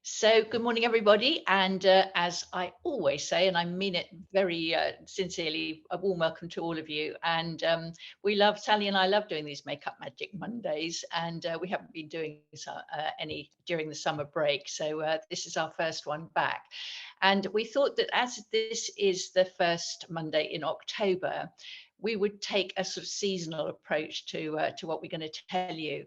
So, good morning, everybody. And as I always say, and I mean it very sincerely, a warm welcome to all of you. And Sally and I love doing these Makeup Magic Mondays, and we haven't been doing any during the summer break. So, this is our first one back. And we thought that as this is the first Monday in October, we would take a sort of seasonal approach to what we're going to tell you.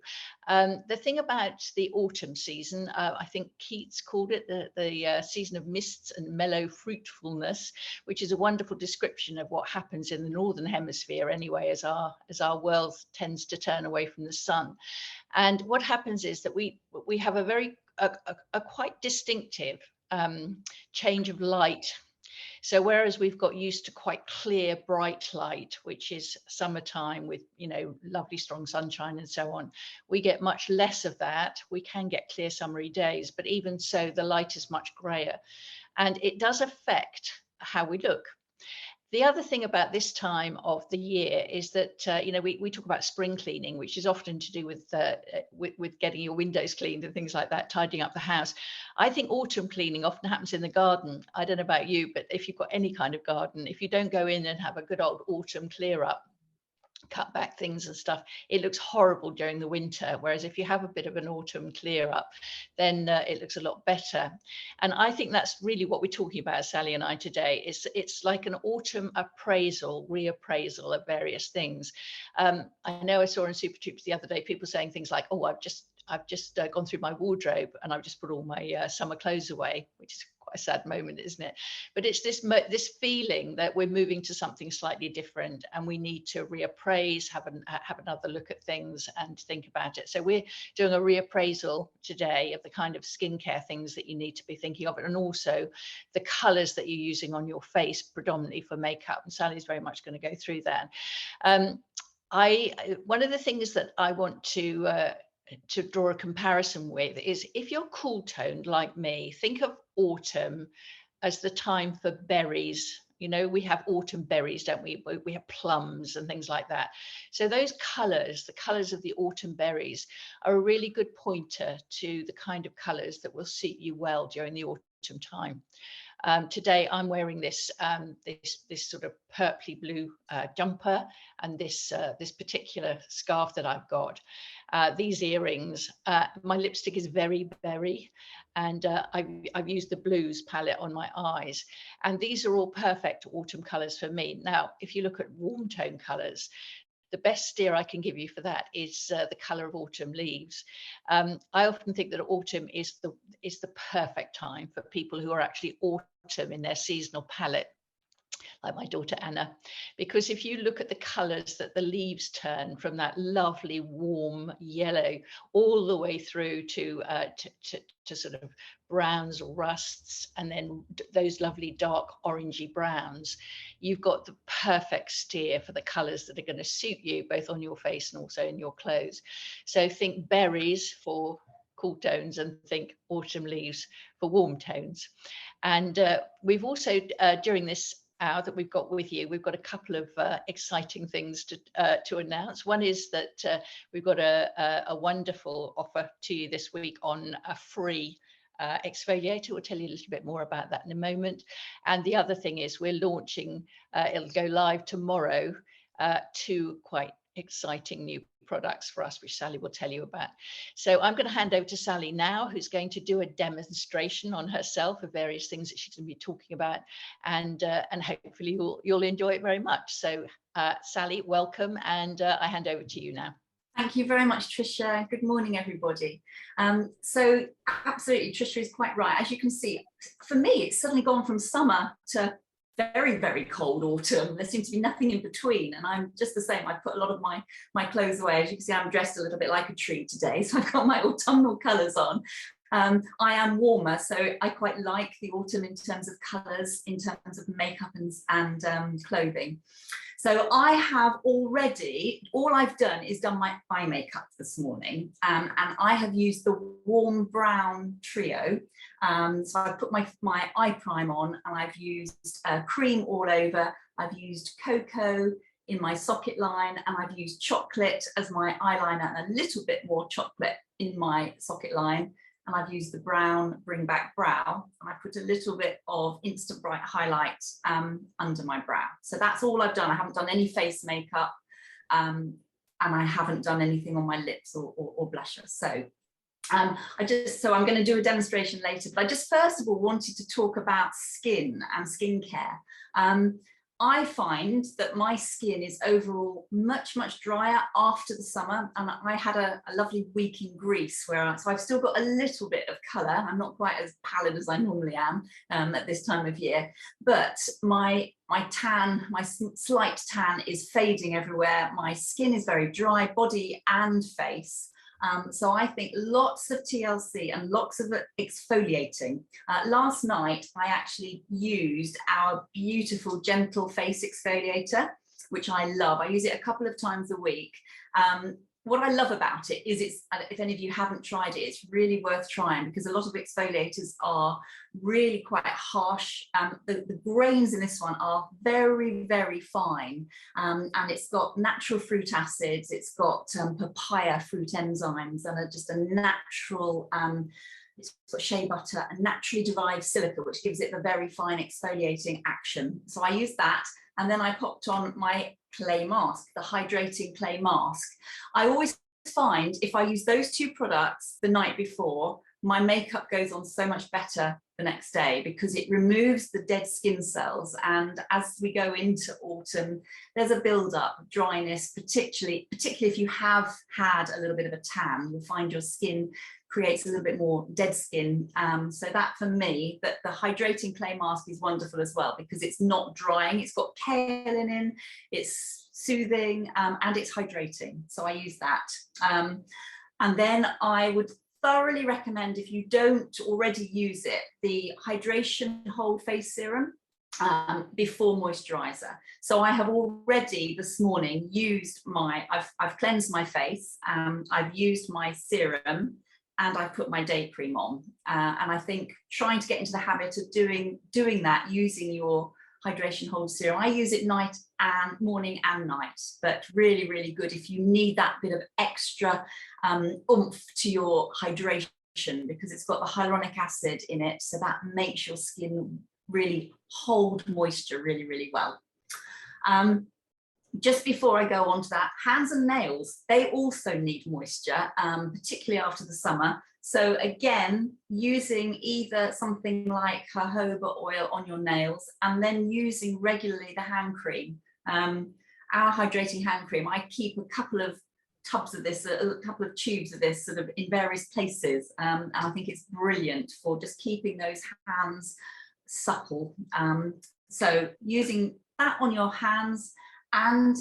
The thing about the autumn season, I think Keats called it the season of mists and mellow fruitfulness, which is a wonderful description of what happens in the northern hemisphere anyway, as our world tends to turn away from the sun. And what happens is that we have a quite distinctive change of light. So whereas we've got used to quite clear, bright light, which is summertime with, lovely strong sunshine and so on, we get much less of that. We can get clear summery days, but even so, the light is much grayer. And it does affect how we look. The other thing about this time of the year is that we talk about spring cleaning, which is often to do with getting your windows cleaned and things like that, tidying up the house. I think autumn cleaning often happens in the garden. I don't know about you, but if you've got any kind of garden, if you don't go in and have a good old autumn clear up, cut back things and stuff, it looks horrible during the winter. Whereas if you have a bit of an autumn clear up, then it looks a lot better. And I think that's really what we're talking about, Sally and I, today. It's like an autumn appraisal, reappraisal of various things. I know I saw in Super Troops the other day people saying things like, "Oh, I've just gone through my wardrobe and I've just put all my summer clothes away," which is quite a sad moment, isn't it? But it's this feeling that we're moving to something slightly different, and we need to reappraise, have another look at things, and think about it. So we're doing a reappraisal today of the kind of skincare things that you need to be thinking of, and also the colours that you're using on your face, predominantly for makeup. And Sally's very much going to go through that. One of the things that I want to draw a comparison with is, if you're cool toned like me, think of autumn as the time for berries. We have autumn berries, don't we? We have plums and things like that. So those colors, the colors of the autumn berries, are a really good pointer to the kind of colors that will suit you well during the autumn time. Today I'm wearing this sort of purpley blue jumper, and this particular scarf that I've got. These earrings, my lipstick is very berry, and I've used the blues palette on my eyes, and these are all perfect autumn colors for me. Now, if you look at warm tone colors, the best steer I can give you for that is the color of autumn leaves. I often think that autumn is the perfect time for people who are actually autumn in their seasonal palette, like my daughter Anna, because if you look at the colors that the leaves turn from that lovely warm yellow all the way through to sort of browns or rusts, and then those lovely dark orangey browns, you've got the perfect steer for the colors that are going to suit you both on your face and also in your clothes. So think berries for cool tones, and think autumn leaves for warm tones. And we've also during this hour that we've got with you, we've got a couple of exciting things to announce. One is that we've got a wonderful offer to you this week on a free exfoliator. We'll tell you a little bit more about that in a moment. And the other thing is we're launching, it'll go live tomorrow, 2 quite exciting new products for us, which Sally will tell you about. So I'm going to hand over to Sally now, who's going to do a demonstration on herself of various things that she's going to be talking about, and hopefully you'll enjoy it very much. So Sally, welcome, and I hand over to you now. Thank you very much, Tricia. Good morning, everybody. So absolutely, Tricia is quite right. As you can see, for me, it's suddenly gone from summer to very, very cold autumn. There seems to be nothing in between, and I'm just the same. I put a lot of my clothes away. As you can see, I'm dressed a little bit like a tree today, so I've got my autumnal colours on. I am warmer, so I quite like the autumn in terms of colours, in terms of makeup and clothing. So I have already, all I've done is done my eye makeup this morning, and I have used the warm brown trio. So I've put my eye prime on, and I've used cream all over. I've used cocoa in my socket line, and I've used chocolate as my eyeliner, and a little bit more chocolate in my socket line. and I've used the brown Bring Back Brow, and I put a little bit of Instant Bright highlight under my brow. So that's all I've done. I haven't done any face makeup, and I haven't done anything on my lips or blusher. So I'm going to do a demonstration later, but I just first of all wanted to talk about skin and skincare. I find that my skin is overall much drier after the summer, and I had a lovely week in Greece so I've still got a little bit of colour. I'm not quite as pallid as I normally am at this time of year, but my slight tan is fading everywhere. My skin is very dry, body and face. So I think lots of TLC and lots of exfoliating. Last night, I actually used our beautiful gentle face exfoliator, which I love. I use it a couple of times a week. What I love about it is if any of you haven't tried it, it's really worth trying, because a lot of exfoliators are really quite harsh. The grains in this one are very fine, and it's got natural fruit acids, it's got papaya fruit enzymes, and just a natural, it's got shea butter and naturally derived silica, which gives it a very fine exfoliating action. So I used that, and then I popped on my clay mask, the hydrating clay mask. I always find if I use those two products the night before, my makeup goes on so much better the next day, because it removes the dead skin cells. And as we go into autumn, there's a build-up of dryness, particularly if you have had a little bit of a tan. You'll find your skin creates a little bit more dead skin. So that, for me, that the hydrating clay mask is wonderful as well, because it's not drying, it's got kaolin in, it's soothing, and it's hydrating. So I use that. And then I would thoroughly recommend, if you don't already use it, the Hydration Hold Face Serum before moisturizer. So I have already this morning used I've cleansed my face, I've used my serum, and I've put my day cream on. And I think trying to get into the habit of doing that, using your Hydration Hold Serum. I use it morning and night, but really good if you need that bit of extra oomph to your hydration, because it's got the hyaluronic acid in it, so that makes your skin really hold moisture really well. Just before I go on to that, hands and nails, they also need moisture, particularly after the summer. So again, using either something like jojoba oil on your nails, and then using regularly the hand cream, our hydrating hand cream. I keep a couple of tubs of this, a couple of tubes of this sort of in various places. And I think it's brilliant for just keeping those hands supple. So using that on your hands, and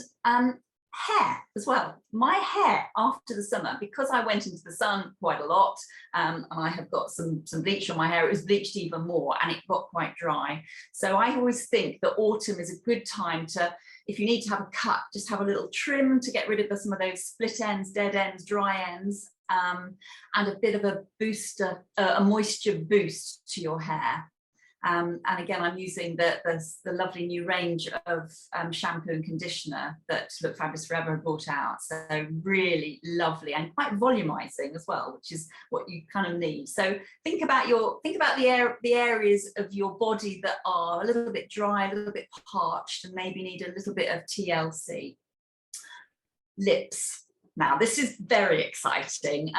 hair as well. My hair after the summer, because I went into the sun quite a lot, and I have got some bleach on my hair, it was bleached even more and it got quite dry. So I always think that autumn is a good time to, if you need to have a cut, just have a little trim to get rid of some of those split ends, dead ends, dry ends, and a bit of a booster, a moisture boost to your hair. And again, I'm using the lovely new range of shampoo and conditioner that Look Fabulous Forever have brought out. So really lovely and quite volumizing as well, which is what you kind of need. So think about the areas of your body that are a little bit dry, a little bit parched, and maybe need a little bit of TLC. Lips. Now, this is very exciting.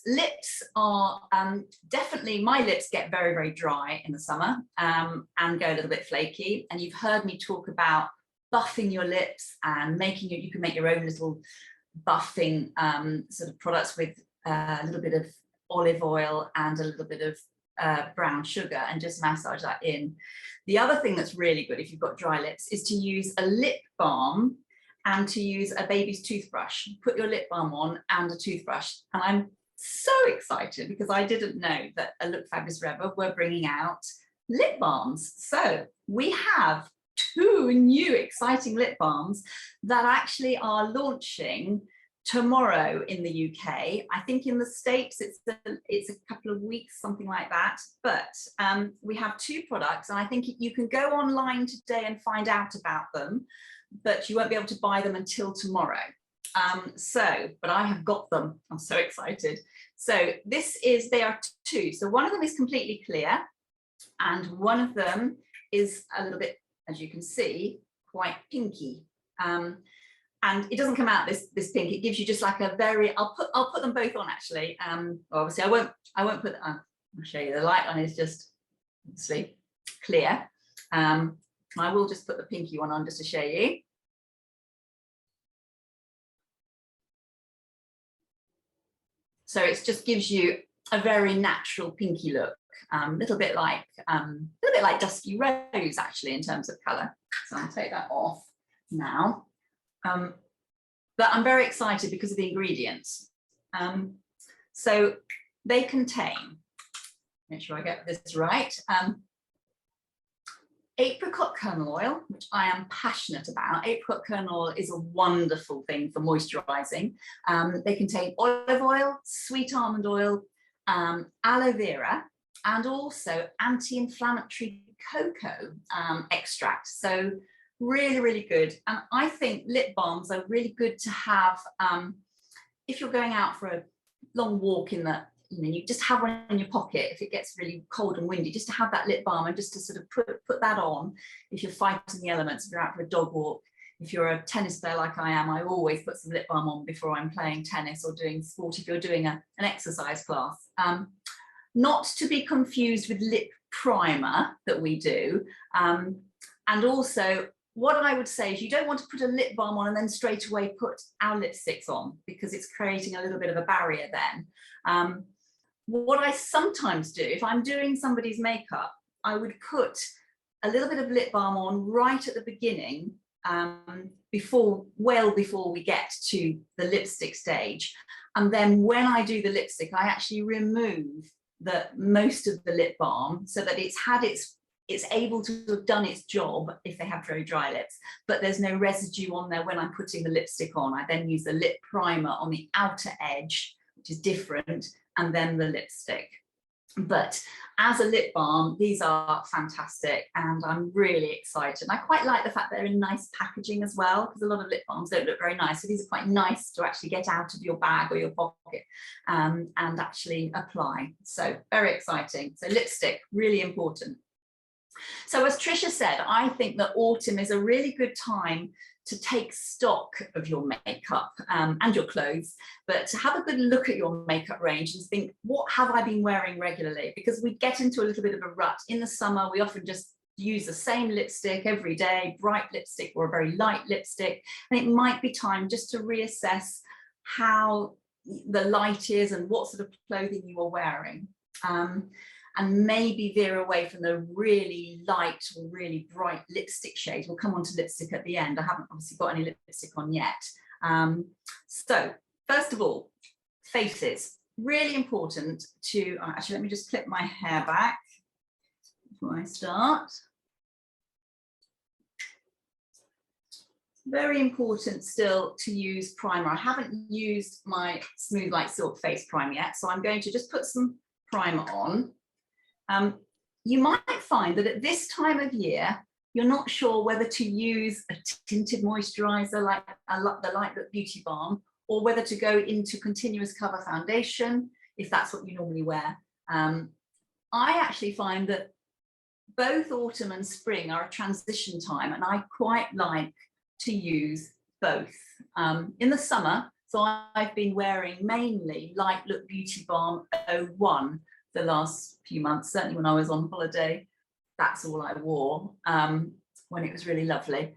Lips are definitely, my lips get very dry in the summer and go a little bit flaky. And you've heard me talk about buffing your lips and you can make your own little buffing sort of products with a little bit of olive oil and a little bit of brown sugar, and just massage that in. The other thing that's really good if you've got dry lips is to use a lip balm and to use a baby's toothbrush. Put your lip balm on and a toothbrush. And I'm so excited because I didn't know that Look Fabulous Forever were bringing out lip balms. So we have 2 new exciting lip balms that actually are launching tomorrow in the UK. I think in the States it's a couple of weeks, something like that. But we have 2 products, and I think you can go online today and find out about them, but you won't be able to buy them until tomorrow. But I have got them. I'm so excited. So they are two. So one of them is completely clear, and one of them is a little bit, as you can see, quite pinky. And it doesn't come out this pink. It gives you just like a very. I'll put them both on actually. Obviously, I won't put. I'll show you. The light one is just obviously clear. I will just put the pinky one on just to show you. So it just gives you a very natural pinky look, a little bit like dusky rose actually in terms of colour. So I'll take that off now. But I'm very excited because of the ingredients. So they contain, make sure I get this right, apricot kernel oil, which I am passionate about. Apricot kernel oil is a wonderful thing for moisturising. They contain olive oil, sweet almond oil, aloe vera, and also anti-inflammatory cocoa extract. So really, really good. And I think lip balms are really good to have if you're going out for a long walk in the, you just have one in your pocket if it gets really cold and windy, just to have that lip balm and just to sort of put that on if you're fighting the elements, if you're out for a dog walk. If you're a tennis player like I am, I always put some lip balm on before I'm playing tennis or doing sport, if you're doing an exercise class. Not to be confused with lip primer that we do. And also, what I would say is you don't want to put a lip balm on and then straight away put our lipsticks on, because it's creating a little bit of a barrier then. What I sometimes do, if I'm doing somebody's makeup, I would put a little bit of lip balm on right at the beginning, well before we get to the lipstick stage. And then when I do the lipstick, I actually remove most of the lip balm so that it's able to have done its job if they have very dry lips, but there's no residue on there when I'm putting the lipstick on. I then use the lip primer on the outer edge, which is different, and then the lipstick. But as a lip balm, these are fantastic, and I'm really excited. And I quite like the fact they're in nice packaging as well, because a lot of lip balms don't look very nice. So these are quite nice to actually get out of your bag or your pocket and actually apply. So very exciting. So lipstick, really important. So as Tricia said, I think that autumn is a really good time to take stock of your makeup and your clothes, but to have a good look at your makeup range and think, what have I been wearing regularly? Because we get into a little bit of a rut. In the summer, we often just use the same lipstick every day, bright lipstick or a very light lipstick, and it might be time just to reassess how the light is and what sort of clothing you are wearing. And maybe veer away from the really light or really bright lipstick shades. We'll come on to lipstick at the end. I haven't obviously got any lipstick on yet. So first of all, faces. Really important to, actually, let me just clip my hair back before I start. Very important still to use primer. I haven't used my Smooth Like Silk face primer yet, so I'm going to just put some primer on. You might find that at this time of year, you're not sure whether to use a tinted moisturizer like the Light Look Beauty Balm, or whether to go into continuous cover foundation, if that's what you normally wear. I actually find that both autumn and spring are a transition time, and I quite like to use both. In the summer, so I've been wearing mainly Light Look Beauty Balm 01 the last few months, certainly when I was on holiday. That's all I wore when it was really lovely.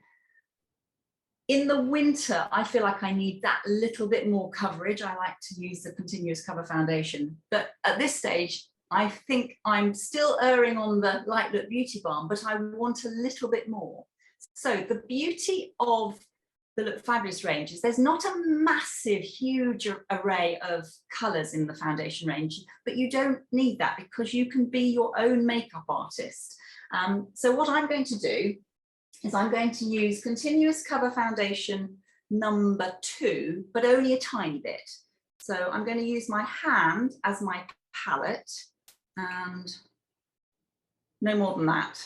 In the winter, I feel like I need that little bit more coverage. I like to use the continuous cover foundation. But at this stage, I think I'm still erring on the Light Look Beauty Balm, but I want a little bit more. So the beauty of the Look Fabulous range is there's not a massive, huge array of colours in the foundation range, but you don't need that because you can be your own makeup artist. So what I'm going to do is I'm going to use Continuous Cover Foundation number 2, but only a tiny bit. So I'm going to use my hand as my palette and no more than that.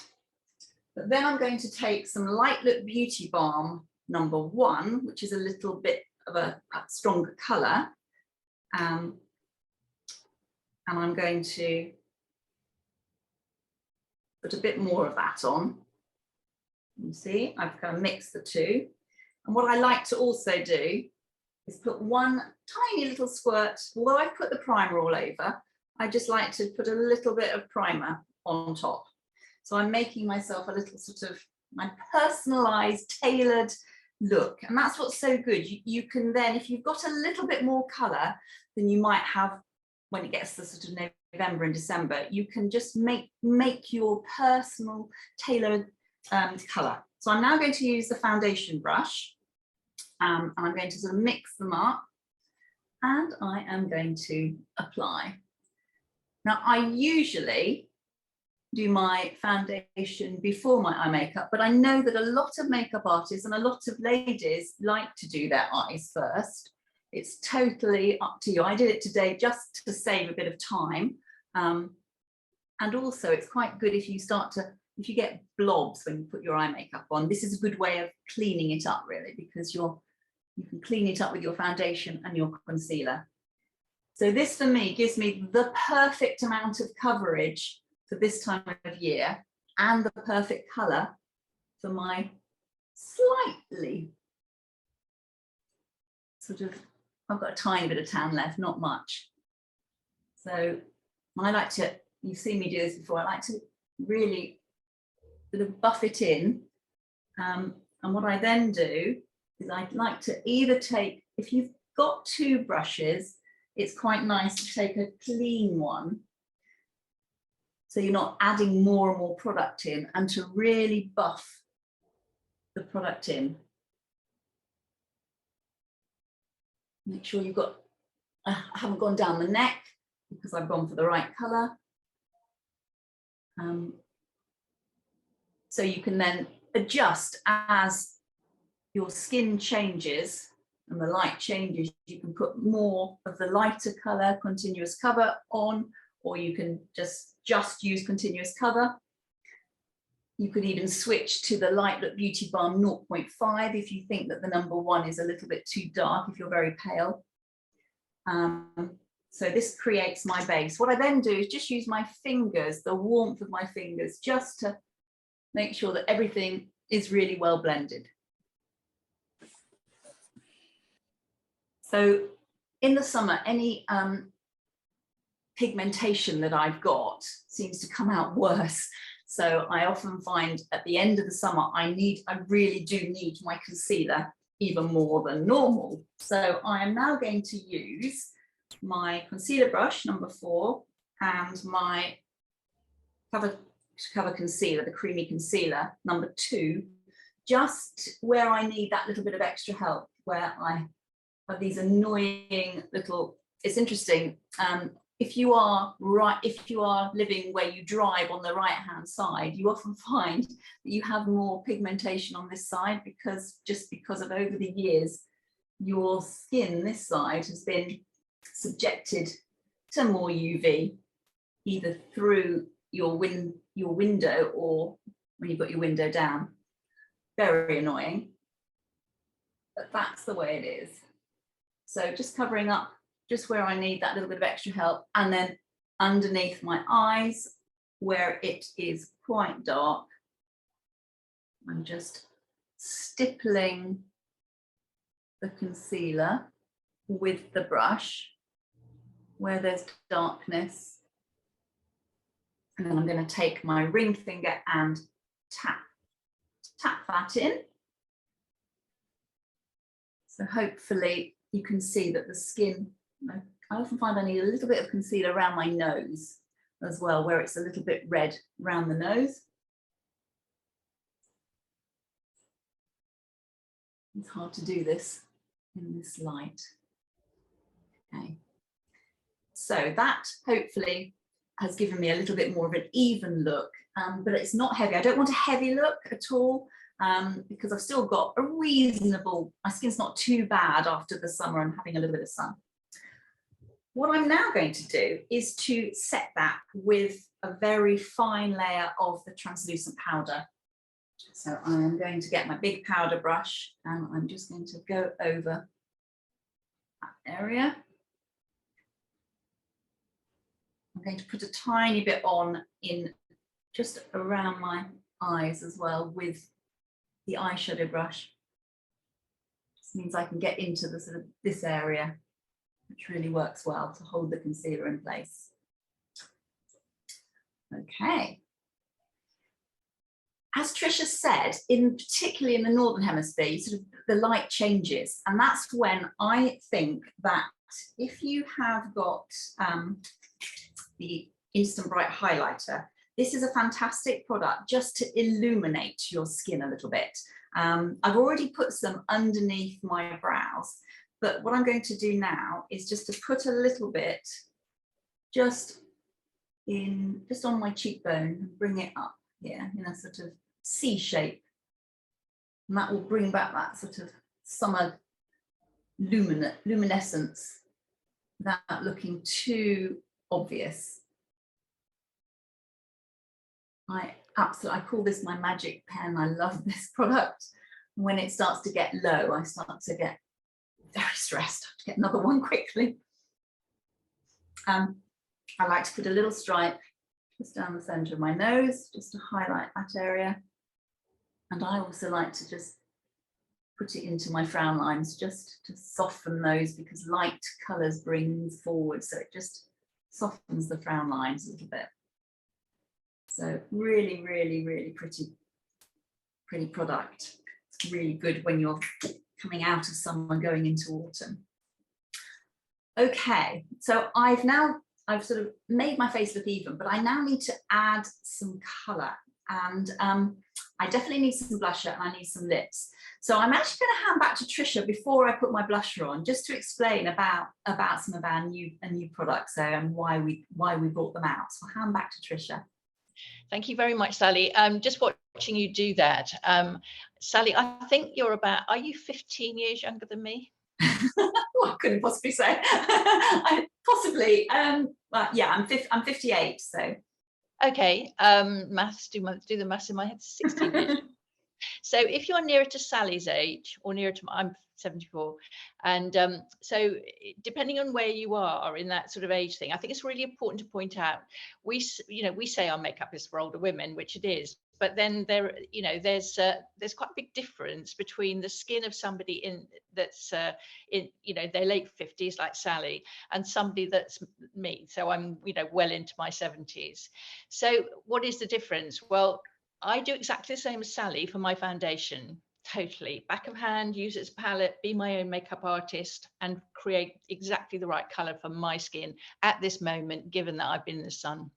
But then I'm going to take some Light Look Beauty Balm number 1, which is a little bit of a stronger colour. And I'm going to put a bit more of that on. You see, I've kind of mixed the two. And what I like to also do is put one tiny little squirt, although I've put the primer all over, I just like to put a little bit of primer on top. So I'm making myself a little sort of my personalized, tailored look. And that's what's so good. You can then, if you've got a little bit more color than you might have when it gets to sort of November and December, you can just make your personal tailored color. So I'm now going to use the foundation brush, and I'm going to sort of mix them up, and I am going to apply. Now, I usually do my foundation before my eye makeup, but I know that a lot of makeup artists and a lot of ladies like to do their eyes first. It's totally up to you. I did it today just to save a bit of time. And also it's quite good if you if you get blobs when you put your eye makeup on, this is a good way of cleaning it up really, because you can clean it up with your foundation and your concealer. So this for me gives me the perfect amount of coverage for this time of year and the perfect colour for my slightly sort of, I've got a tiny bit of tan left, not much. So I like to, you've seen me do this before, I like to really sort of buff it in. And what I then do is I like to either take, if you've got two brushes, it's quite nice to take a clean one, so you're not adding more and more product in, and to really buff the product in. Make sure you've got, I haven't gone down the neck because I've gone for the right colour. So you can then adjust as your skin changes and the light changes. You can put more of the lighter colour continuous cover on, or you can just use continuous cover. You could even switch to the Light Look Beauty Balm 0.5 if you think that the #1 is a little bit too dark, if you're very pale. So this creates my base. What I then do is just use my fingers, the warmth of my fingers, just to make sure that everything is really well blended. So in the summer, any pigmentation that I've got seems to come out worse. So I often find at the end of the summer, I really do need my concealer even more than normal. So I am now going to use my concealer brush #4 and my cover concealer, the creamy concealer #2, just where I need that little bit of extra help, where I have these annoying little, it's interesting, if you are living where you drive on the right hand side, you often find that you have more pigmentation on this side because of over the years your skin this side has been subjected to more UV, either through your window or when you've got your window down. Very annoying, but that's the way it is. So just covering up just where I need that little bit of extra help, and then underneath my eyes where it is quite dark, I'm just stippling the concealer with the brush where there's darkness, and then I'm going to take my ring finger and tap that in. So hopefully you can see that the skin, I often find I need a little bit of concealer around my nose as well, where it's a little bit red around the nose. It's hard to do this in this light. Okay. So that hopefully has given me a little bit more of an even look, but it's not heavy. I don't want a heavy look at all, because I've still got a reasonable, my skin's not too bad after the summer and having a little bit of sun. What I'm now going to do is to set that with a very fine layer of the translucent powder. So I'm going to get my big powder brush and I'm just going to go over that area. I'm going to put a tiny bit on in just around my eyes as well with the eyeshadow brush. This means I can get into the sort of this area, which really works well to hold the concealer in place. Okay. As Tricia said, particularly in the Northern Hemisphere, sort of the light changes. And that's when I think that if you have got the Instant Bright Highlighter, this is a fantastic product just to illuminate your skin a little bit. I've already put some underneath my brows, but what I'm going to do now is just to put a little bit just on my cheekbone and bring it up here in a sort of C shape. And that will bring back that sort of summer luminescence without looking too obvious. I call this my magic pen. I love this product. When it starts to get low, I start to get very stressed. I have to get another one quickly. I like to put a little stripe just down the center of my nose, just to highlight that area. And I also like to just put it into my frown lines just to soften those, because light colors brings forward, so it just softens the frown lines a little bit. So really, really, really pretty product. It's really good when you're coming out of summer, going into autumn. Okay, so I've sort of made my face look even, but I now need to add some color, and I definitely need some blusher and I need some lips. So I'm actually going to hand back to Tricia before I put my blusher on, just to explain about some of our new products there and why we brought them out. So I'll hand back to Tricia. Thank you very much, Sally. Just watching you do that. Sally, I think are you 15 years younger than me? Well, I couldn't possibly say. Possibly. Yeah, I'm 58, so. Okay, maths, do the maths in my head, 16 years. So if you're nearer to Sally's age, or nearer to, I'm 74, and so depending on where you are in that sort of age thing, I think it's really important to point out, we say our makeup is for older women, which it is, but then there's quite a big difference between the skin of somebody that's in their late 50s, like Sally, and somebody that's me. So I'm well into my 70s. So what is the difference? Well, I do exactly the same as Sally for my foundation. Totally back of hand, use it as a palette, be my own makeup artist, and create exactly the right color for my skin at this moment, given that I've been in the sun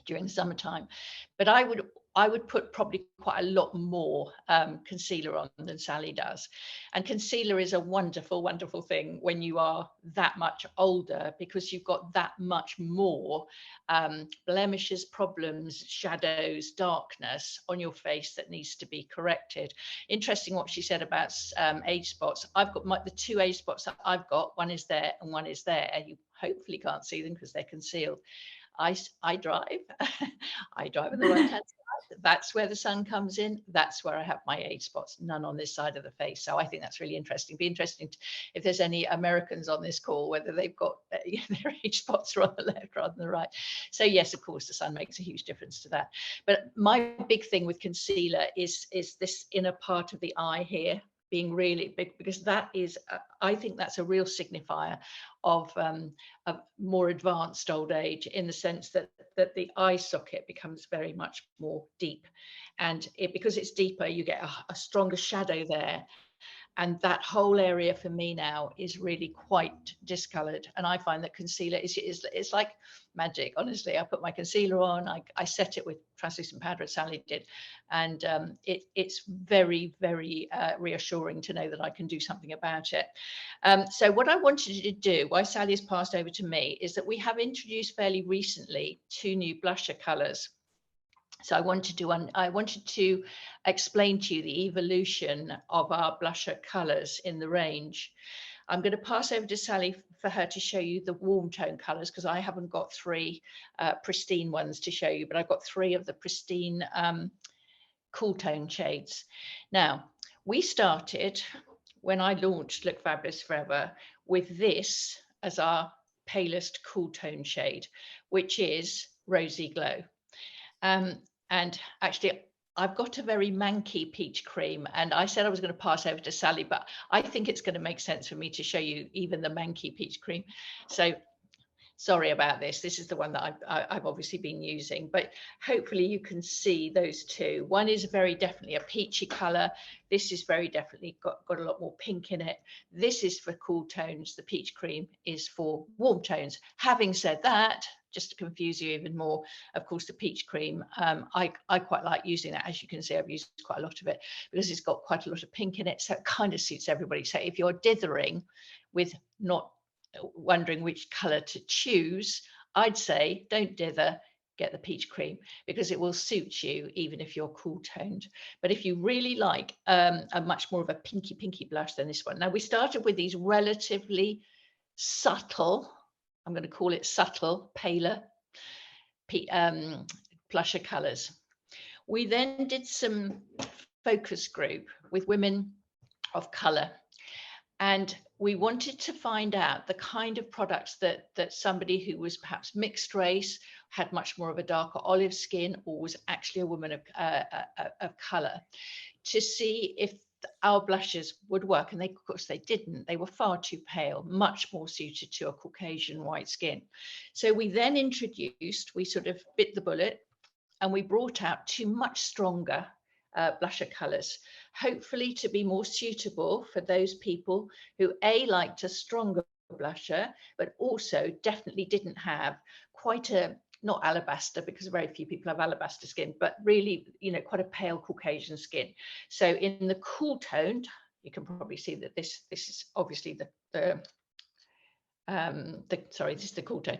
during the summertime. But I would put probably quite a lot more concealer on than Sally does. And concealer is a wonderful, wonderful thing when you are that much older, because you've got that much more blemishes, problems, shadows, darkness on your face that needs to be corrected. Interesting what she said about age spots. I've got the two age spots that I've got, one is there and one is there. You hopefully can't see them because they're concealed. I drive. I drive on the right hand side. That's where the sun comes in. That's where I have my age spots. None on this side of the face. So I think that's really interesting. Be interesting if there's any Americans on this call, whether they've got their age spots are on the left rather than the right. So yes, of course, the sun makes a huge difference to that. But my big thing with concealer is this inner part of the eye here being really big, because that is, I think that's a real signifier of a more advanced old age, in the sense that the eye socket becomes very much more deep, and because it's deeper, you get a stronger shadow there. And that whole area for me now is really quite discolored. And I find that concealer it's like magic. Honestly, I put my concealer on, I set it with translucent powder, as Sally did. And it's very, very reassuring to know that I can do something about it. So what I wanted you to do, why Sally has passed over to me, is that we have introduced fairly recently 2 new blusher colors. So I wanted to explain to you the evolution of our blusher colors in the range. I'm going to pass over to Sally for her to show you the warm tone colors, because I haven't got 3 pristine ones to show you, but I've got 3 of the pristine cool tone shades. Now, we started, when I launched Look Fabulous Forever, with this as our palest cool tone shade, which is Rosy Glow. And actually, I've got a very manky peach cream, and I said I was going to pass over to Sally, but I think it's going to make sense for me to show you even the manky peach cream. So sorry about this. This is the one that I've obviously been using, but hopefully you can see those two. One is very definitely a peachy color. This is very definitely got a lot more pink in it. This is for cool tones. The peach cream is for warm tones. Having said that, just to confuse you even more, of course, the peach cream, I quite like using that. As you can see, I've used quite a lot of it because it's got quite a lot of pink in it. So it kind of suits everybody. So if you're dithering with not wondering which color to choose, I'd say don't dither, get the peach cream, because it will suit you even if you're cool toned. But if you really like a much more of a pinky blush than this one. Now, we started with these relatively subtle, I'm going to call it subtle, paler blusher colors. We then did some focus group with women of color, and we wanted to find out the kind of products that somebody who was perhaps mixed race, had much more of a darker olive skin, or was actually a woman of color, to see if our blushes would work. And they, of course, they didn't. They were far too pale, much more suited to a Caucasian white skin. So we then introduced, we sort of bit the bullet, and we brought out two much stronger blusher colors, hopefully to be more suitable for those people who liked a stronger blusher, but also definitely didn't have quite a, not alabaster, because very few people have alabaster skin, but really, you know, quite a pale Caucasian skin. So in the cool toned, you can probably see that this is obviously sorry, this is the cool tone.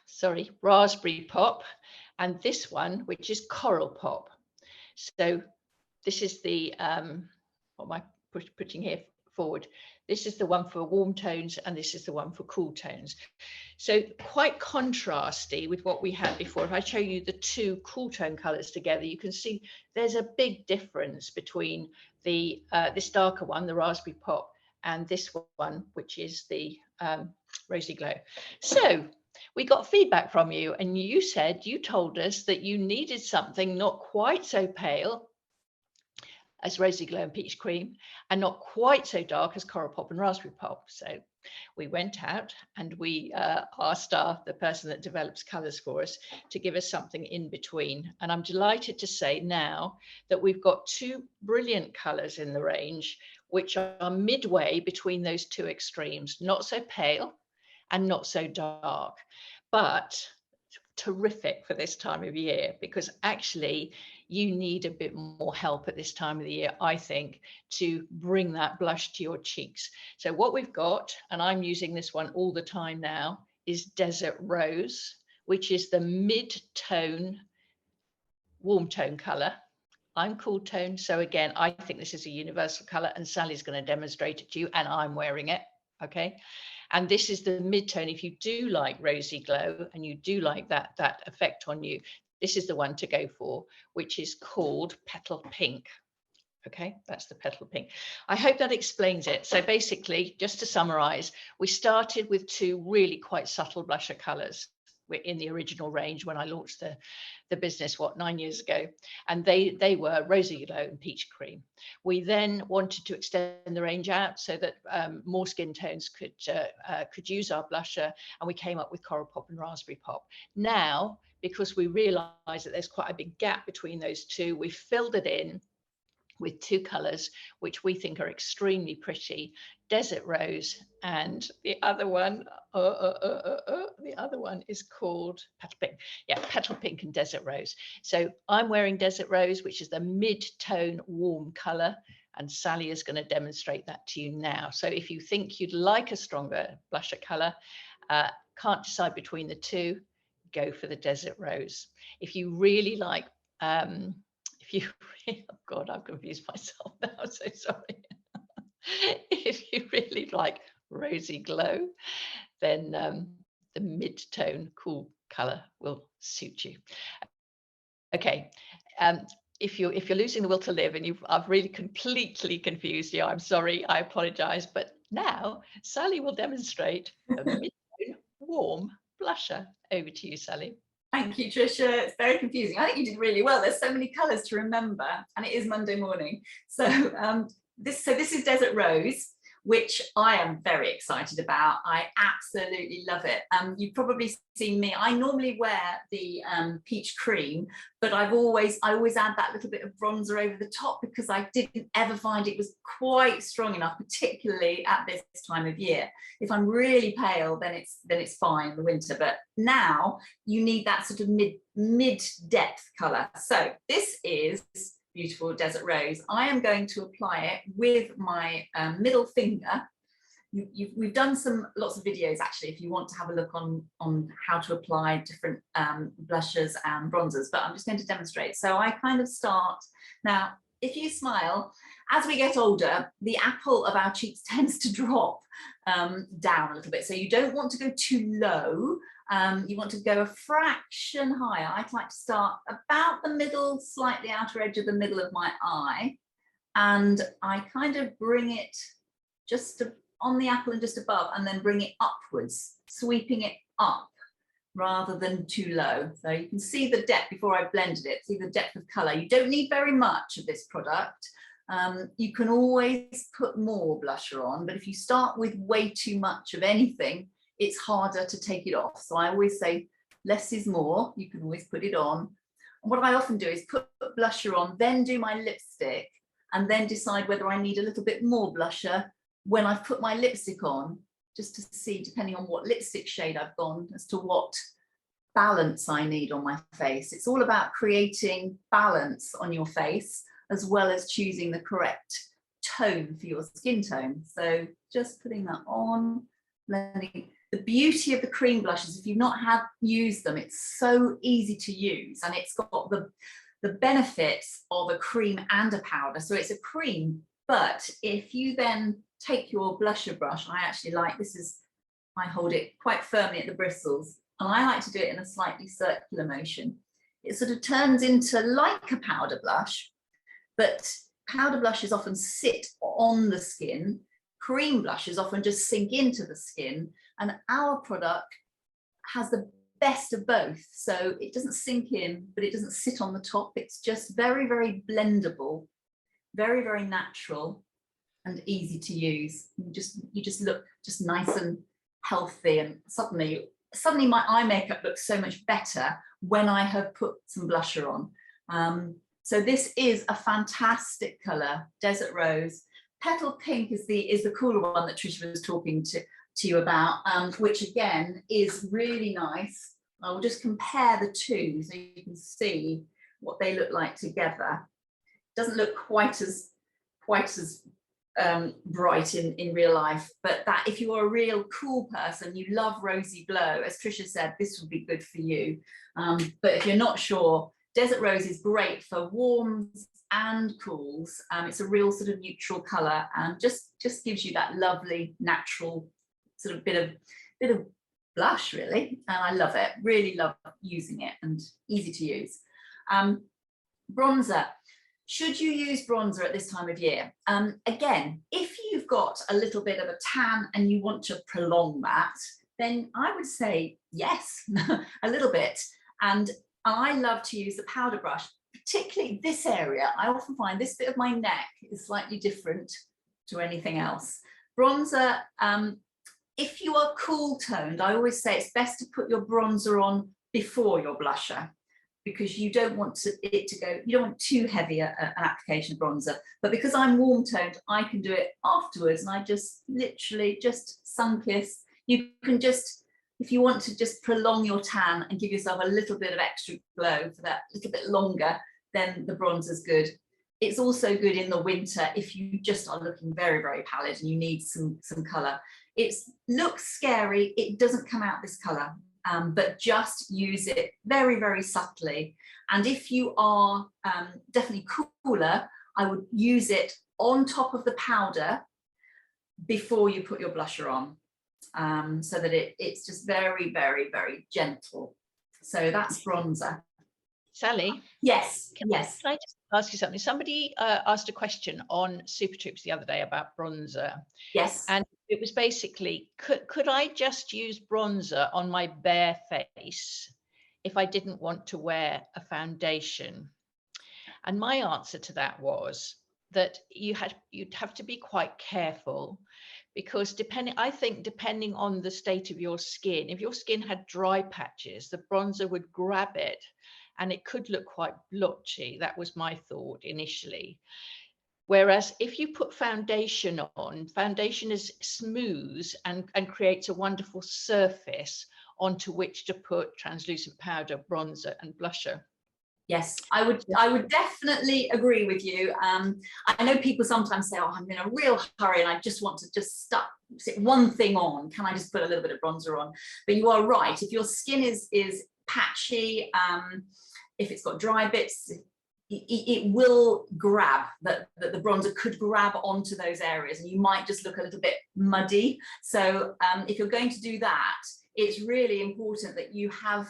Sorry, raspberry pop, and this one, which is coral pop. So this is the, what am I putting here forward? This is the one for warm tones, and this is the one for cool tones. So quite contrasty with what we had before. If I show you the two cool tone colors together, you can see there's a big difference between the this darker one, the raspberry pop, and this one, which is the Rosy Glow. So we got feedback from you, and you said, you told us that you needed something not quite so pale as Rosy Glow and Peach Cream, and not quite so dark as Coral Pop and Raspberry Pop. So we went out and we asked the person that develops colours for us to give us something in between. And I'm delighted to say now that we've got two brilliant colours in the range, which are midway between those two extremes, not so pale and not so dark, but terrific for this time of year, because actually you need a bit more help at this time of the year, I think, to bring that blush to your cheeks. So what we've got, and I'm using this one all the time now, is Desert Rose, which is the mid-tone, warm tone color. I'm cool tone, so again, I think this is a universal color, and Sally's going to demonstrate it to you, and I'm wearing it, okay? And this is the mid-tone. If you do like Rosy Glow and you do like that effect on you, this is the one to go for, which is called Petal Pink. Okay, that's the Petal Pink. I hope that explains it. So basically, just to summarize, we started with two really quite subtle blusher colors. We're in the original range when I launched the business, 9 years ago, and they were Rosy Glow and Peach Cream. We then wanted to extend the range out so that more skin tones could use our blusher, and we came up with Coral Pop and Raspberry Pop. Now, because we realize that there's quite a big gap between those two, we filled it in with two colors which we think are extremely pretty, Desert Rose, and the other one is called Petal Pink. Yeah, Petal Pink and Desert Rose. So I'm wearing Desert Rose, which is the mid-tone warm color, and Sally is going to demonstrate that to you now. So if you think you'd like a stronger blusher color, can't decide between the two, go for the Desert Rose. If you really like oh God, I've confused myself now, I'm so sorry. If you really like Rosy Glow, then the mid-tone cool color will suit you. Okay, if you're losing the will to live and I've really completely confused you, I'm sorry, I apologize, but Now, Sally will demonstrate a mid-tone warm blusher. Over to you, Sally. Thank you, Tricia. It's very confusing. I think you did really well. There's so many colours to remember, and it is Monday morning. So this is Desert Rose, which I am very excited about. I absolutely love it. You've probably seen me. I normally wear the peach cream, but I always add that little bit of bronzer over the top because I didn't ever find it was quite strong enough, particularly at this time of year. If I'm really pale, then it's fine in the winter. But now you need that sort of mid-depth colour. So this is beautiful Desert Rose. I am going to apply it with my middle finger. We've done lots of videos actually if you want to have a look on how to apply different blushes and bronzers, but I'm just going to demonstrate. So I kind of start now. If you smile, as we get older, the apple of our cheeks tends to drop down a little bit. So you don't want to go too low. You want to go a fraction higher. I'd like to start about the middle, slightly outer edge of the middle of my eye. And I kind of bring it just on the apple and just above, and then bring it upwards, sweeping it up rather than too low. So you can see the depth before I blended it, see the depth of colour. You don't need very much of this product. You can always put more blusher on, but if you start with way too much of anything, it's harder to take it off. So I always say less is more. You can always put it on. And what I often do is put blusher on, then do my lipstick, and then decide whether I need a little bit more blusher when I've put my lipstick on, just to see, depending on what lipstick shade I've gone, as to what balance I need on my face. It's all about creating balance on your face, as well as choosing the correct tone for your skin tone. So just putting that on, blending. The beauty of the cream blushes, if you've not used them, it's so easy to use, and it's got the benefits of a cream and a powder. So it's a cream, but if you then take your blusher brush, I actually like, I hold it quite firmly at the bristles, and I like to do it in a slightly circular motion. It sort of turns into like a powder blush, but powder blushes often sit on the skin. Cream blushes often just sink into the skin, and our product has the best of both. So it doesn't sink in, but it doesn't sit on the top. It's just very, very blendable, very, very natural and easy to use. You just look just nice and healthy, and suddenly my eye makeup looks so much better when I have put some blusher on. So this is a fantastic colour, Desert Rose. Petal Pink is the cooler one that Tricia was talking to you about, which again is really nice. I will just compare the two so you can see what they look like together. Doesn't look quite as bright in real life, but that if you are a real cool person, you love rosy glow, as Tricia said, this would be good for you. But if you're not sure, Desert Rose is great for warms and cools. It's a real sort of neutral colour, and just gives you that lovely natural sort of bit of blush, really. And I love it, really love using it, and easy to use. Bronzer. Should you use bronzer at this time of year? Again, if you've got a little bit of a tan and you want to prolong that, then I would say yes, a little bit. And I love to use the powder brush, particularly this area. I often find this bit of my neck is slightly different to anything else. Bronzer, if you are cool toned, I always say it's best to put your bronzer on before your blusher, because you don't want it to go, you don't want too heavy an application of bronzer. But because I'm warm toned, I can do it afterwards, and I just literally just sun kiss. You can just, if you want to just prolong your tan and give yourself a little bit of extra glow for that little bit longer, then the bronzer's good. It's also good in the winter if you just are looking very, very pallid and you need some colour. It looks scary, it doesn't come out this colour. But just use it very, very subtly. And if you are definitely cooler, I would use it on top of the powder before you put your blusher on, so that it's just very, very, very gentle. So that's bronzer. Sally, Yes, can, yes, can I just ask you something? Somebody asked a question on Super Troops the other day about bronzer, yes. and it was basically, could I just use bronzer on my bare face if I didn't want to wear a foundation? And my answer to that was that you'd have to be quite careful, because I think depending on the state of your skin, if your skin had dry patches, the bronzer would grab it and it could look quite blotchy. That was my thought initially. Whereas if you put foundation on, foundation is smooth and creates a wonderful surface onto which to put translucent powder, bronzer and blusher. Yes, I would definitely agree with you. I know people sometimes say, oh, I'm in a real hurry and I just want to just stick one thing on. Can I just put a little bit of bronzer on? But you are right. If your skin is patchy, if it's got dry bits, it will grab, that the bronzer could grab onto those areas and you might just look a little bit muddy. So if you're going to do that, it's really important that you have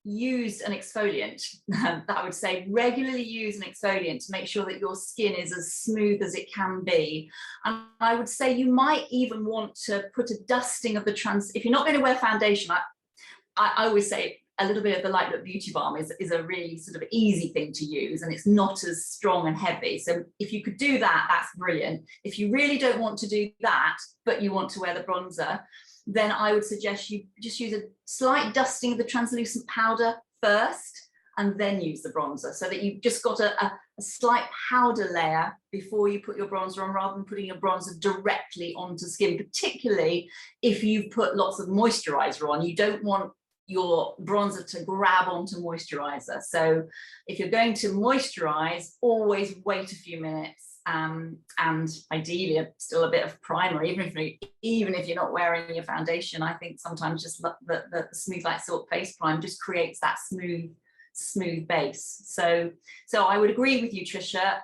use an exfoliant. I would say regularly use an exfoliant to make sure that your skin is as smooth as it can be. And I would say you might even want to put a dusting of if you're not going to wear foundation, I always say a little bit of the Light Look Beauty Balm is a really sort of easy thing to use, and it's not as strong and heavy. So if you could do that, that's brilliant. If you really don't want to do that, but you want to wear the bronzer, then I would suggest you just use a slight dusting of the translucent powder first and then use the bronzer, so that you've just got a slight powder layer before you put your bronzer on, rather than putting your bronzer directly onto skin, particularly if you've put lots of moisturizer on. You don't want your bronzer to grab onto moisturizer. So if you're going to moisturize, always wait a few minutes. And ideally still a bit of primer, even if you're not wearing your foundation. I think sometimes just the Smooth Like Silk face prime just creates that smooth base. So I would agree with you, Tricia,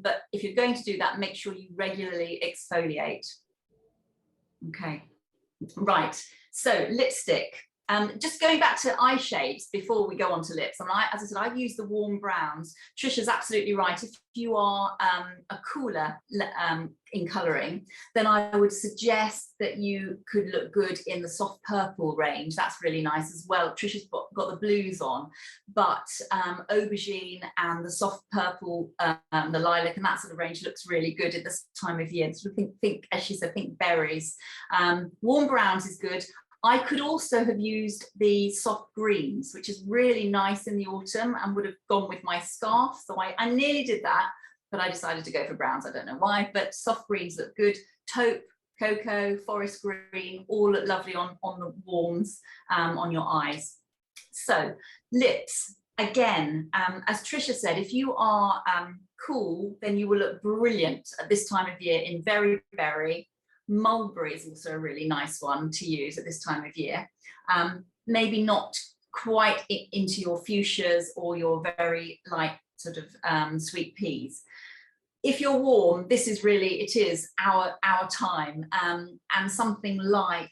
but if you're going to do that, make sure you regularly exfoliate. Okay, right, so lipstick. Just going back to eye shapes before we go on to lips, and as I said, I've used the warm browns. Tricia's absolutely right. If you are a cooler in colouring, then I would suggest that you could look good in the soft purple range. That's really nice as well. Tricia's got the blues on, but aubergine and the soft purple, the lilac and that sort of range looks really good at this time of year. So think, as she said, think berries. Warm browns is good. I could also have used the soft greens, which is really nice in the autumn and would have gone with my scarf. So I nearly did that, but I decided to go for browns. I don't know why, but soft greens look good. Taupe, cocoa, forest green, all look lovely on the warms on your eyes. So lips, again, as Tricia said, if you are cool, then you will look brilliant at this time of year in Very Berry. Mulberry is also a really nice one to use at this time of year. Maybe not quite into your fuchsias or your very light sort of sweet peas. If you're warm, this is really, it is our time, and something like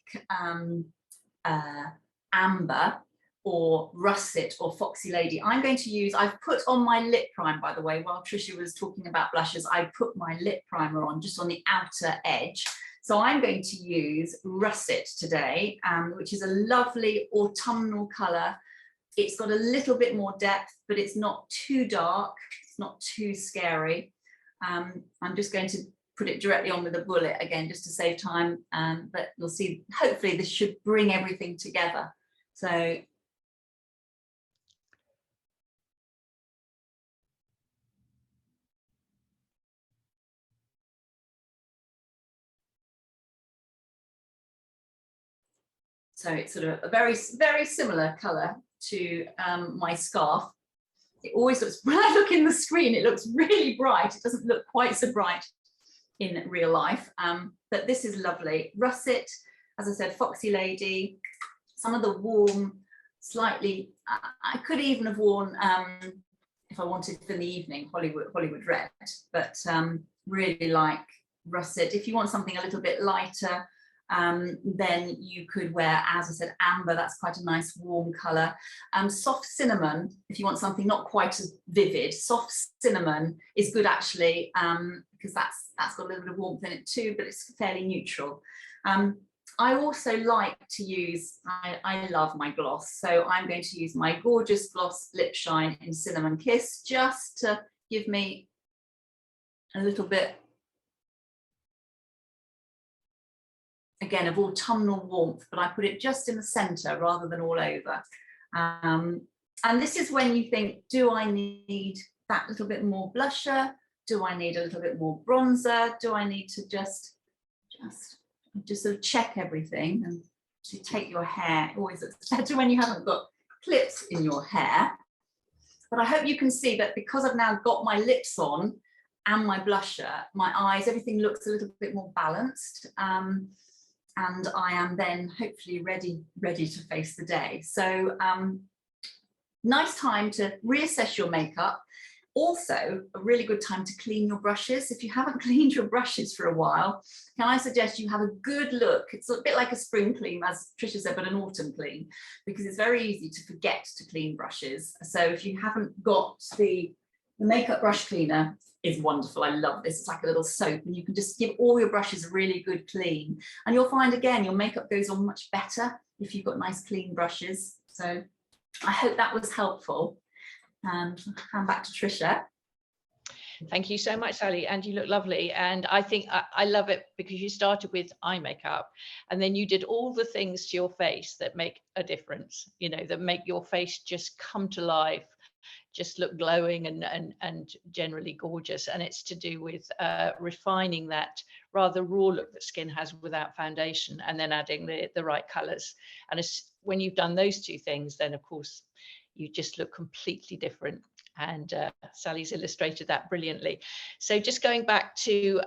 amber or russet or foxy lady. I'm going to use, I've put on my lip primer, by the way, while Tricia was talking about blushes, I put my lip primer on just on the outer edge. So I'm going to use russet today, which is a lovely autumnal colour. It's got a little bit more depth, but it's not too dark. It's not too scary. I'm just going to put it directly on with a bullet again, just to save time. But you'll see, hopefully this should bring everything together. So it's sort of a very, very similar colour to my scarf. It always looks, when I look in the screen, it looks really bright. It doesn't look quite so bright in real life, but this is lovely. Russet, as I said, foxy lady, some of the warm, slightly, I could even have worn, if I wanted for the evening, Hollywood red, but really like russet. If you want something a little bit lighter, then you could wear, as I said, amber. That's quite a nice warm colour. Soft cinnamon, if you want something not quite as vivid. Soft cinnamon is good actually, because that's got a little bit of warmth in it too, but it's fairly neutral. I also like to use, I love my gloss, so I'm going to use my gorgeous gloss Lip Shine in Cinnamon Kiss, just to give me a little bit, again, of autumnal warmth, but I put it just in the centre rather than all over. And this is when you think, do I need that little bit more blusher? Do I need a little bit more bronzer? Do I need to just sort of check everything? And to take your hair, always looks better when you haven't got clips in your hair. But I hope you can see that because I've now got my lips on and my blusher, my eyes, everything looks a little bit more balanced. And I am then hopefully ready to face the day. So nice time to reassess your makeup. Also, a really good time to clean your brushes. If you haven't cleaned your brushes for a while, can I suggest you have a good look? It's a bit like a spring clean, as Tricia said, but an autumn clean, because it's very easy to forget to clean brushes. So if you haven't got the makeup brush cleaner, is wonderful. I love this. It's like a little soap, and you can just give all your brushes a really good clean, and you'll find again your makeup goes on much better if you've got nice clean brushes. So I hope that was helpful. And hand back to Tricia. Thank you so much, Sally, and you look lovely. And I think I love it because you started with eye makeup, and then you did all the things to your face that make a difference, you know, that make your face just come to life, just look glowing and generally gorgeous. And it's to do with refining that rather raw look that skin has without foundation, and then adding the right colors. And when you've done those two things, then of course you just look completely different. And Sally's illustrated that brilliantly. So just going back to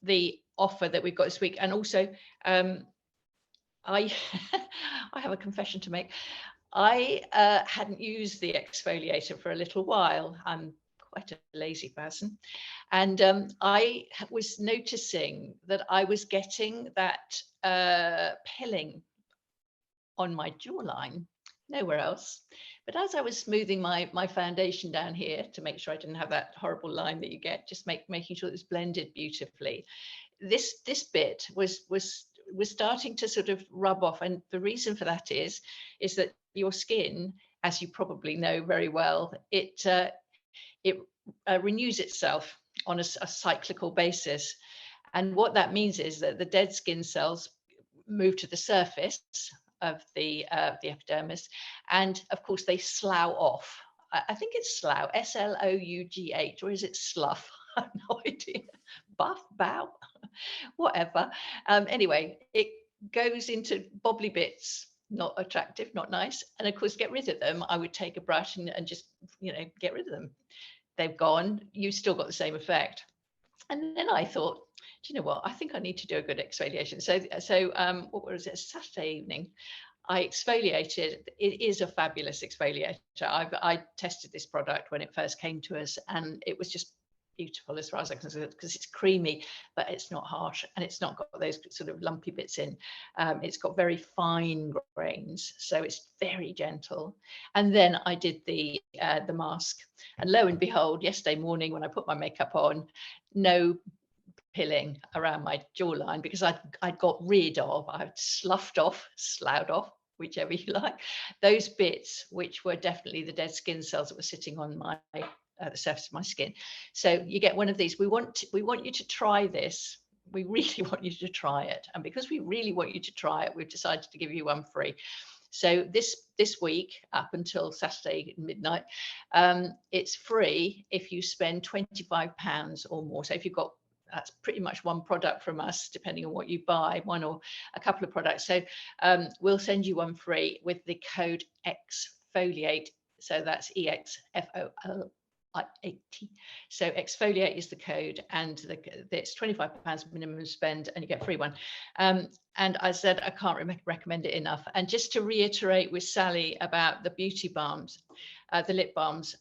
the offer that we've got this week, and also I I have a confession to make. I hadn't used the exfoliator for a little while. I'm quite a lazy person. And I was noticing that I was getting that pilling on my jawline, nowhere else. But as I was smoothing my foundation down here to make sure I didn't have that horrible line that you get, just making sure it was blended beautifully, this bit was starting to sort of rub off. And the reason for that is that your skin, as you probably know very well, it renews itself on a cyclical basis. And what that means is that the dead skin cells move to the surface of the epidermis, and of course they slough off. I think it's slough, S-L-O-U-G-H, or is it slough? I have no idea. Bow, whatever. Anyway, it goes into bobbly bits, not attractive, not nice. And of course, get rid of them. I would take a brush and just, you know, get rid of them. They've gone. You still got the same effect. And then I thought, do you know what? I think I need to do a good exfoliation. So what was it? Saturday evening, I exfoliated. It is a fabulous exfoliator. I tested this product when it first came to us, and it was just beautiful as far as I can see, because it's creamy, but it's not harsh, and it's not got those sort of lumpy bits in. It's got very fine grains, so it's very gentle. And then I did the mask, and lo and behold, yesterday morning when I put my makeup on, no pilling around my jawline, because I'd got rid of, I'd sloughed off, whichever you like, those bits which were definitely the dead skin cells that were sitting on my the surface of my skin. So you get one of these. We want you to try this. We really want you to try it. And because we really want you to try it, we've decided to give you one free. So this week, up until Saturday midnight, it's free if you spend £25 or more. So if you've got, that's pretty much one product from us, depending on what you buy, one or a couple of products. So we'll send you one free with the code exfoliate. So that's EXFOLIATE. So exfoliate is the code, and it's £25 minimum spend, and you get a free one. And I said I can't recommend it enough. And just to reiterate with Sally about the beauty balms, the lip balms,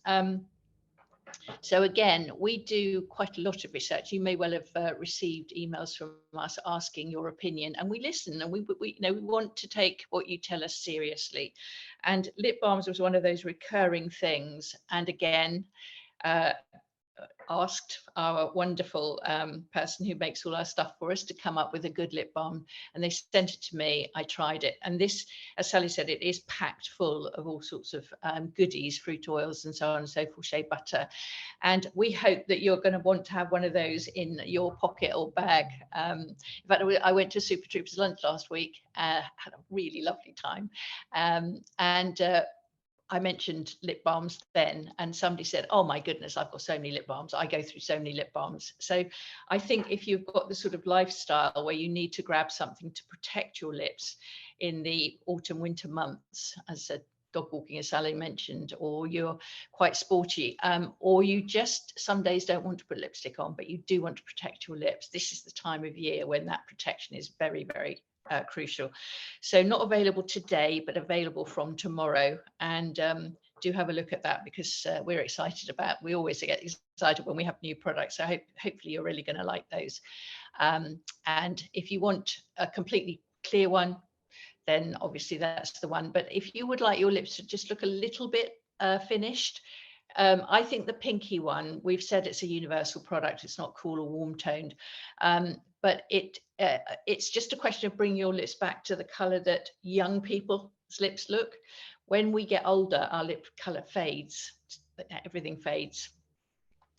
So again, we do quite a lot of research. You may well have received emails from us asking your opinion, and we listen, and we we want to take what you tell us seriously. And lip balms was one of those recurring things. And again, uh, asked our wonderful person who makes all our stuff for us to come up with a good lip balm, and they sent it to me. I tried it, and this, as Sally said, it is packed full of all sorts of goodies, fruit oils and so on and so forth, shea butter. And we hope that you're going to want to have one of those in your pocket or bag. In fact, I went to Super Troopers lunch last week, had a really lovely time, and I mentioned lip balms then, and somebody said, "Oh my goodness, I've got so many lip balms. I go through so many lip balms." So I think if you've got the sort of lifestyle where you need to grab something to protect your lips in the autumn, winter months, as a dog walking, as Sally mentioned, or you're quite sporty, or you just some days don't want to put lipstick on, but you do want to protect your lips, this is the time of year when that protection is very, very crucial. So not available today, but available from tomorrow. And do have a look at that, because we're excited about, we always get excited when we have new products. So hopefully you're really going to like those. And if you want a completely clear one, then obviously that's the one. But if you would like your lips to just look a little bit finished, I think the pinky one, we've said it's a universal product. It's not cool or warm toned, but it's just a question of bringing your lips back to the color that young people's lips look. When we get older, our lip color fades. Everything fades.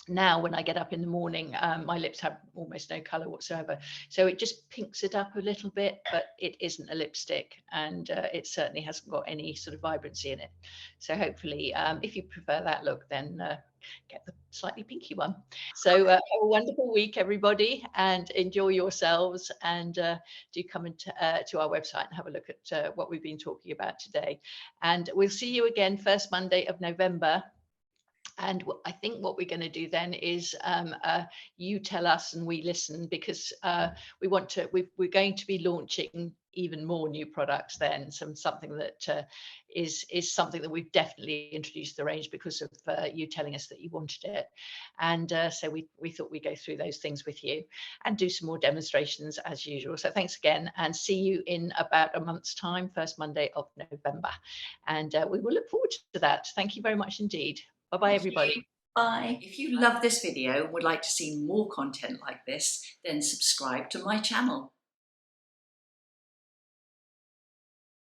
Now when I get up in the morning, my lips have almost no color whatsoever, so it just pinks it up a little bit, but it isn't a lipstick, and it certainly hasn't got any sort of vibrancy in it. So hopefully if you prefer that look, then get the slightly pinky one. So have a wonderful week, everybody, and enjoy yourselves, and do come into to our website and have a look at what we've been talking about today. And we'll see you again first Monday of November. And I think what we're going to do then is you tell us and we listen, because we want to, we're going to be launching even more new products then, something that is something that we've definitely introduced the range because of you telling us that you wanted it. And so we thought we'd go through those things with you and do some more demonstrations as usual. So thanks again, and see you in about a month's time, first Monday of November. And we will look forward to that. Thank you very much indeed. Bye-bye, everybody. Bye. If you love this video and would like to see more content like this, then subscribe to my channel.